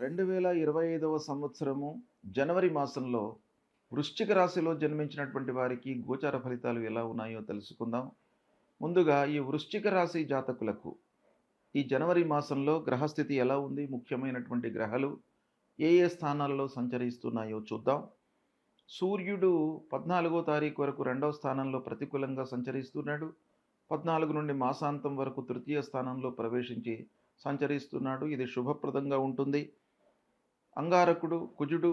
2025 సంవత్సరము జనవరి మాసంలో వృశ్చిక రాశిలో జన్మించినటువంటి వారికి గోచార ఫలితాలు ఎలా ఉన్నాయో తెలుసుకుందాం. ముందుగా ఈ వృశ్చిక రాశి జాతకులకు ఈ జనవరి మాసంలో గ్రహస్థితి ఎలా ఉంది, ముఖ్యమైనటువంటి గ్రహాలు ఏ ఏ స్థానాలలో సంచరిస్తున్నాయో చూద్దాం. సూర్యుడు 14వ తారీఖు వరకు 2వ స్థానంలో ప్రతికూలంగా సంచరిస్తున్నాడు. 14 నుండి మాసాంతం వరకు తృతీయ స్థానంలో ప్రవేశించి సంచరిస్తున్నాడు. ఇది శుభప్రదంగా ఉంటుంది. అంగారకుడు కుజుడు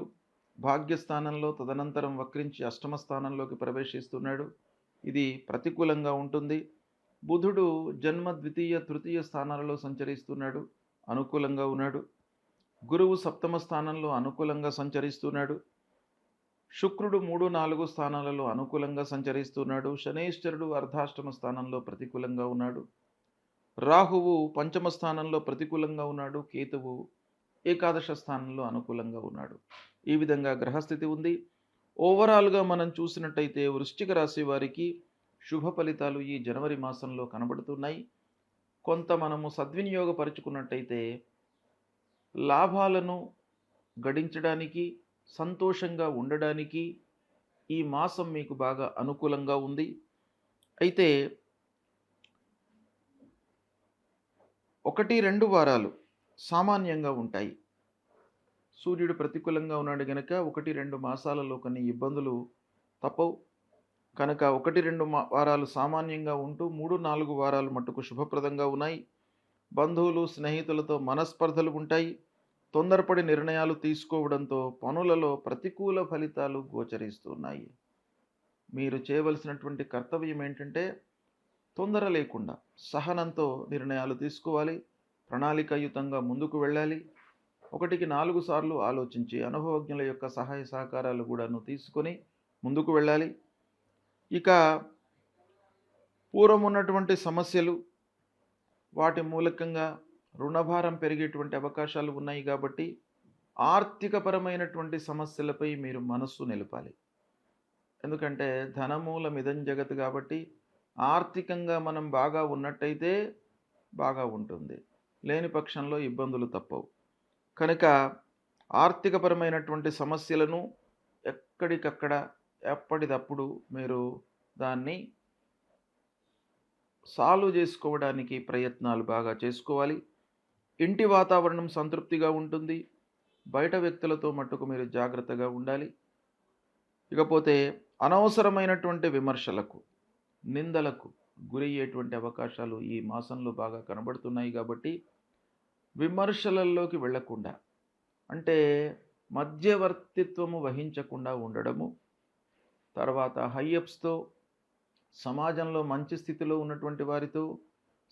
భాగ్యస్థానంలో తదనంతరం వక్రించి అష్టమ స్థానంలోకి ప్రవేశిస్తున్నాడు. ఇది ప్రతికూలంగా ఉంటుంది. బుధుడు జన్మ ద్వితీయ తృతీయ స్థానాలలో సంచరిస్తున్నాడు, అనుకూలంగా ఉన్నాడు. గురువు సప్తమ స్థానంలో అనుకూలంగా సంచరిస్తున్నాడు. శుక్రుడు 3, 4 స్థానాలలో అనుకూలంగా సంచరిస్తున్నాడు. శనైశ్వరుడు అర్ధాష్టమ స్థానంలో ప్రతికూలంగా ఉన్నాడు. రాహువు పంచమ స్థానంలో ప్రతికూలంగా ఉన్నాడు. కేతువు ఏకాదశ స్థానంలో అనుకూలంగా ఉన్నాడు. ఈ విధంగా గ్రహస్థితి ఉంది. ఓవరాల్గా మనం చూసినట్టయితే వృశ్చిక రాశి వారికి శుభ ఫలితాలు ఈ జనవరి మాసంలో కనబడుతున్నాయి. కొంత మనము సద్వినియోగపరుచుకున్నట్టయితే లాభాలను గడించడానికి, సంతోషంగా ఉండడానికి ఈ మాసం మీకు బాగా అనుకూలంగా ఉంది. అయితే 1-2 వారాలు సామాన్యంగా ఉంటాయి. సూర్యుడు ప్రతికూలంగా ఉన్నాడు గనక 1-2 మాసాలలో కొన్ని ఇబ్బందులు తప్పవు. కనుక 1-2 వారాలు సామాన్యంగా ఉంటూ 3-4 వారాలు మట్టుకు శుభప్రదంగా ఉన్నాయి. బంధువులు స్నేహితులతో మనస్పర్ధలు ఉంటాయి. తొందరపడి నిర్ణయాలు తీసుకోవడంతో పనులలో ప్రతికూల ఫలితాలు గోచరిస్తున్నాయి. మీరు చేయవలసినటువంటి కర్తవ్యం ఏంటంటే తొందర లేకుండా సహనంతో నిర్ణయాలు తీసుకోవాలి. ప్రణాళికాయుతంగా ముందుకు వెళ్ళాలి. 1-4 సార్లు ఆలోచించి అనుభవజ్ఞుల యొక్క సహాయ సహకారాలు కూడాను తీసుకొని ముందుకు వెళ్ళాలి. ఇక పూర్వం ఉన్నటువంటి సమస్యలు, వాటి మూలకంగా రుణభారం పెరిగేటువంటి అవకాశాలు ఉన్నాయి కాబట్టి ఆర్థికపరమైనటువంటి సమస్యలపై మీరు మనస్సు నిలపాలి. ఎందుకంటే ధనమూలమిదం జగత్ కాబట్టి ఆర్థికంగా మనం బాగా ఉన్నట్టయితే బాగా ఉంటుంది, లేని పక్షంలో ఇబ్బందులు తప్పవు. కనుక ఆర్థికపరమైనటువంటి సమస్యలను ఎక్కడికక్కడ ఎప్పటికప్పుడు మీరు దాన్ని సాల్వ్ చేసుకోవడానికి ప్రయత్నాలు బాగా చేసుకోవాలి. ఇంటి వాతావరణం సంతృప్తిగా ఉంటుంది. బయట వ్యక్తులతో మట్టుకు మీరు జాగ్రత్తగా ఉండాలి. ఇకపోతే అనవసరమైనటువంటి విమర్శలకు, నిందలకు గురయ్యేటువంటి అవకాశాలు ఈ మాసంలో బాగా కనబడుతున్నాయి కాబట్టి విమర్శలలోకి వెళ్లకుండా, అంటే మధ్యవర్తిత్వము వహించకుండా ఉండడము, తర్వాత హైయప్స్తో, సమాజంలో మంచి స్థితిలో ఉన్నటువంటి వారితో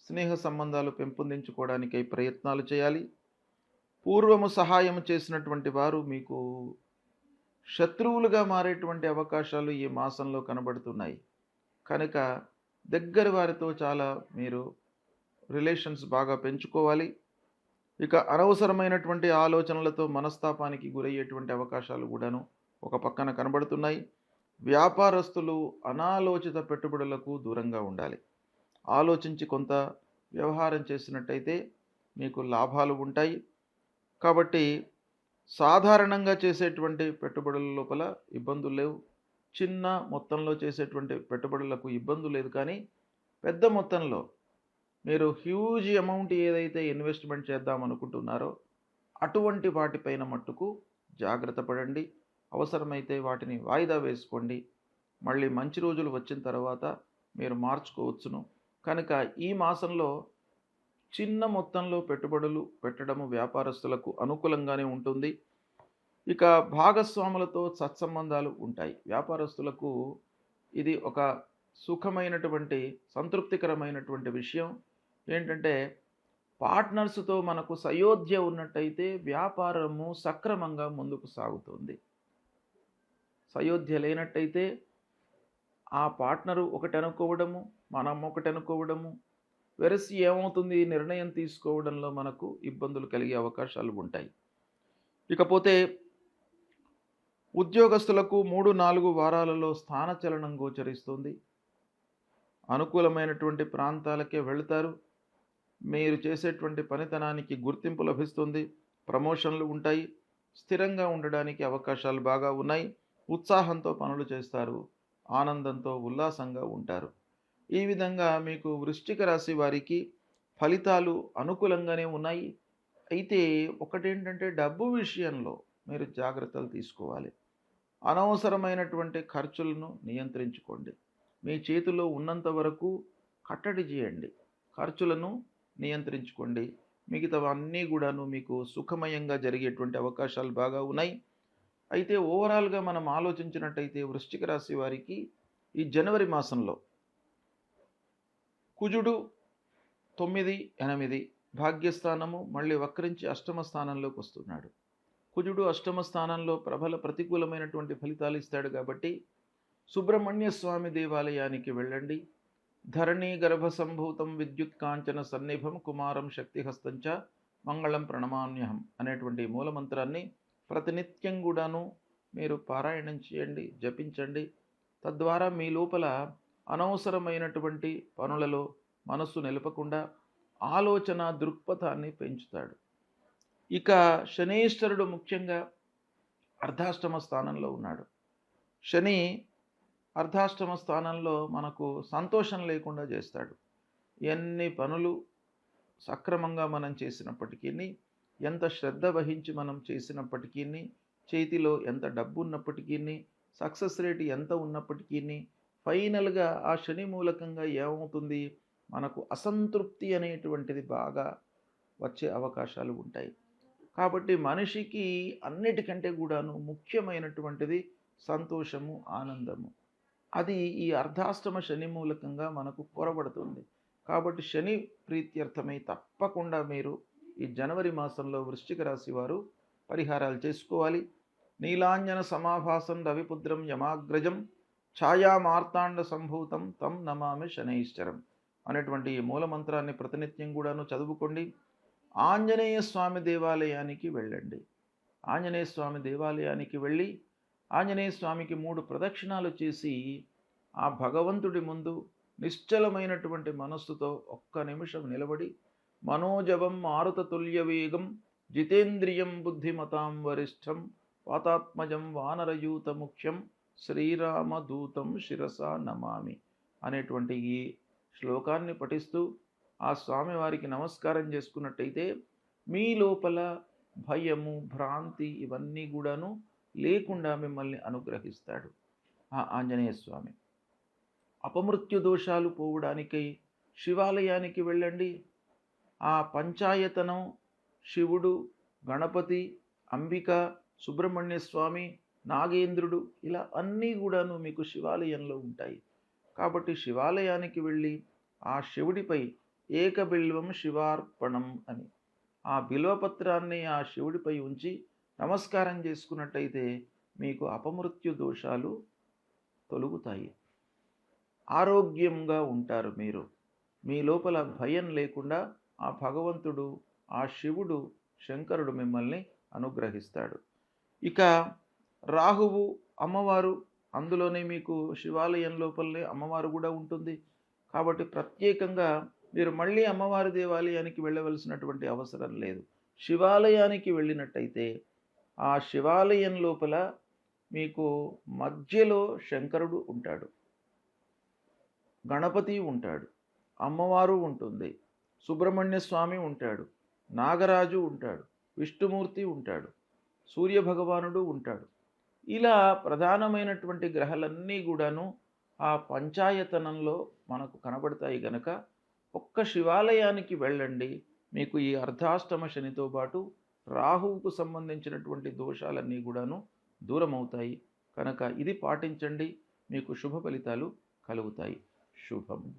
స్నేహ సంబంధాలు పెంపొందించుకోవడానికై ప్రయత్నాలు చేయాలి. పూర్వము సహాయం చేసినటువంటి వారు మీకు శత్రువులుగా మారేటువంటి అవకాశాలు ఈ మాసంలో కనబడుతున్నాయి. కనుక దగ్గర వారితో చాలా మీరు రిలేషన్స్ బాగా పెంచుకోవాలి. ఇక అనవసరమైనటువంటి ఆలోచనలతో మనస్తాపానికి గురయ్యేటువంటి అవకాశాలు కూడాను ఒక పక్కన కనబడుతున్నాయి. వ్యాపారస్తులు అనాలోచిత పెట్టుబడులకు దూరంగా ఉండాలి. ఆలోచించి కొంత వ్యవహారం చేసినట్టయితే మీకు లాభాలు ఉంటాయి. కాబట్టి సాధారణంగా చేసేటువంటి పెట్టుబడుల లోపల ఇబ్బందులు లేవు. చిన్న మొత్తంలో చేసేటువంటి పెట్టుబడులకు ఇబ్బంది లేదు. కానీ పెద్ద మొత్తంలో మీరు హ్యూజ్ అమౌంట్ ఏదైతే ఇన్వెస్ట్మెంట్ చేద్దాం అనుకుంటున్నారో అటువంటి వాటిపైన మట్టుకు జాగ్రత్త పడండి. అవసరమైతే వాటిని వాయిదా వేసుకోండి. మళ్ళీ మంచి రోజులు వచ్చిన తర్వాత మీరు మార్చుకోవచ్చును. కనుక ఈ మాసంలో చిన్న మొత్తంలో పెట్టుబడులు పెట్టడము వ్యాపారస్తులకు అనుకూలంగానే ఉంటుంది. ఇక భాగస్వాములతో సత్సంబంధాలు ఉంటాయి. వ్యాపారస్తులకు ఇది ఒక సుఖమైనటువంటి, సంతృప్తికరమైనటువంటి విషయం. ఏంటంటే పార్ట్నర్స్తో మనకు సయోధ్య ఉన్నట్టయితే వ్యాపారము సక్రమంగా ముందుకు సాగుతుంది. సయోధ్య లేనట్టయితే ఆ పార్ట్నరు ఒకటి అనుకోవడము, మనం ఒకటి అనుకోవడము, వెరసి ఏమవుతుంది, నిర్ణయం తీసుకోవడంలో మనకు ఇబ్బందులు కలిగే అవకాశాలు ఉంటాయి. ఇకపోతే ఉద్యోగస్తులకు 3-4 వారాలలో స్థానచలనం గోచరిస్తుంది. అనుకూలమైనటువంటి ప్రాంతాలకే వెళతారు. మీరు చేసేటువంటి పనితనానికి గుర్తింపు లభిస్తుంది. ప్రమోషన్లు ఉంటాయి. స్థిరంగా ఉండడానికి అవకాశాలు బాగా ఉన్నాయి. ఉత్సాహంతో పనులు చేస్తారు. ఆనందంతో, ఉల్లాసంగా ఉంటారు. ఈ విధంగా మీకు వృశ్చిక రాశి వారికి ఫలితాలు అనుకూలంగానే ఉన్నాయి. అయితే ఒకటేంటంటే డబ్బు విషయంలో మీరు జాగ్రత్తలు తీసుకోవాలి. అనవసరమైనటువంటి ఖర్చులను నియంత్రించుకోండి. మీ చేతిలో ఉన్నంత వరకు కట్టడి చేయండి. ఖర్చులను నియంత్రించుకోండి. మిగతావన్నీ గూడాను మీకు సుఖమయంగా జరిగేటువంటి అవకాశాలు బాగా ఉన్నాయి. అయితే ఓవరాల్‌గా మనం ఆలోచించినట్టయితే వృశ్చిక రాశి వారికి ఈ జనవరి మాసంలో కుజుడు 9, 8 భాగ్యస్థానము మళ్ళీ వక్రించి అష్టమ స్థానంలోకొస్తున్నాడు. కుజుడు అష్టమ స్థానంలో ప్రబల ప్రతికూలమైనటువంటి ఫలితాలు ఇస్తాడు కాబట్టి సుబ్రహ్మణ్య స్వామి దేవాలయానికి వెళ్ళండి. ధరణీ గర్భ సంభూతం విద్యుత్ కాంచన సన్నిభం కుమారం శక్తిహస్తంచ మంగళం ప్రణమామ్యహం అనేటువంటి మూలమంత్రాన్ని ప్రతినిత్యం కూడాను మీరు పారాయణం చేయండి, జపించండి. తద్వారా మీ లోపల అనవసరమైనటువంటి పనులలో మనస్సు నిలపకుండా ఆలోచన దృక్పథాన్ని పెంచుతాడు. ఇక శనీశ్వరుడు ముఖ్యంగా అర్ధాష్టమ స్థానంలో ఉన్నాడు. శని అర్ధాష్టమ స్థానంలో మనకు సంతోషం లేకుండా చేస్తాడు. ఎన్ని పనులు సక్రమంగా మనం చేసినప్పటికీ, ఎంత శ్రద్ధ వహించి మనం చేసినప్పటికీ, చేతిలో ఎంత డబ్బు ఉన్నప్పటికీ, సక్సెస్ రేట్ ఎంత ఉన్నప్పటికీ, ఫైనల్గా ఆ శని మూలకంగా ఏమవుతుంది, మనకు అసంతృప్తి అనేటువంటిది బాగా వచ్చే అవకాశాలు ఉంటాయి. కాబట్టి మనిషికి అన్నిటికంటే కూడాను ముఖ్యమైనటువంటిది సంతోషము, ఆనందము. అది ఈ అర్ధాష్టమ శని మూలకంగా మనకు కొరబడుతుంది. కాబట్టి శని ప్రీత్యర్థమై తప్పకుండా మీరు ఈ జనవరి మాసంలో వృశ్చిక రాశి వారు పరిహారాలు చేసుకోవాలి. నీలాంజన సమాభాసం రవిపుత్రం యమాగ్రజం ఛాయా మార్తాండ సంభూతం తం నమామి శనైశ్చరం అనేటువంటి ఈ మూలమంత్రాన్ని ప్రతినిత్యం కూడాను చదువుకోండి. ఆంజనేయ స్వామి దేవాలయానికి వెళ్ళండి. ఆంజనేయ స్వామి దేవాలయానికి వెళ్ళి ఆంజనేయ స్వామికి 3 ప్రదక్షిణాలు చేసి ఆ భగవంతుడి ముందు నిశ్చలమైనటువంటి మనస్సుతో ఒక్క నిమిషం నిలబడి మనోజవం మారుతతుల్య వేగం జితేంద్రియం బుద్ధిమతాం వరిష్టం వాతాత్మజం వానరయూత ముఖ్యం శ్రీరామదూతం శిరసా నమామి అనేటువంటి ఈ శ్లోకాన్ని పఠిస్తూ ఆ స్వామివారికి నమస్కారం చేసుకున్నట్టయితే మీ లోపల భయము, భ్రాంతి ఇవన్నీ కూడాను లేకుండా మిమ్మల్ని అనుగ్రహిస్తాడు ఆ ఆంజనేయ స్వామి. అపమృత్యు దోషాలు పోవడానికై శివాలయానికి వెళ్ళండి. ఆ పంచాయతనం శివుడు, గణపతి, అంబిక, సుబ్రహ్మణ్య స్వామి, నాగేంద్రుడు ఇలా అన్నీ కూడాను మీకు శివాలయంలో ఉంటాయి. కాబట్టి శివాలయానికి వెళ్ళి ఆ శివుడిపై ఏకబిల్వం శివార్పణం అని ఆ బిల్వపత్రాన్ని ఆ శివుడిపై ఉంచి నమస్కారం చేసుకున్నట్టయితే మీకు అపమృత్యు దోషాలు తొలగుతాయి. ఆరోగ్యంగా ఉంటారు మీరు. మీ లోపల భయం లేకుండా ఆ భగవంతుడు, ఆ శివుడు, శంకరుడు మిమ్మల్ని అనుగ్రహిస్తాడు. ఇక రాహువు అమ్మవారు, అందులోనే మీకు శివాలయం లోపలనే అమ్మవారు కూడా ఉంటుంది. కాబట్టి ప్రత్యేకంగా మీరు మళ్ళీ అమ్మవారి దేవాలయానికి వెళ్ళవలసినటువంటి అవసరం లేదు. శివాలయానికి వెళ్ళినట్టయితే ఆ శివాలయం లోపల మీకు మధ్యలో శంకరుడు ఉంటాడు, గణపతి ఉంటాడు, అమ్మవారు ఉంటుంది, సుబ్రహ్మణ్య స్వామి ఉంటాడు, నాగరాజు ఉంటాడు, విష్ణుమూర్తి ఉంటాడు, సూర్యభగవానుడు ఉంటాడు. ఇలా ప్రధానమైనటువంటి గ్రహాలన్నీ కూడాను ఆ పంచాయతనంలో మనకు కనబడతాయి గనక ఒక్క శివాలయానికి వెళ్ళండి. మీకు ఈ అర్ధాష్టమ శనితో పాటు రాహువుకు సంబంధించినటువంటి దోషాలన్నీ కూడాను దూరమవుతాయి. కనుక ఇది పాటించండి, మీకు శుభ ఫలితాలు కలుగుతాయి. శుభం.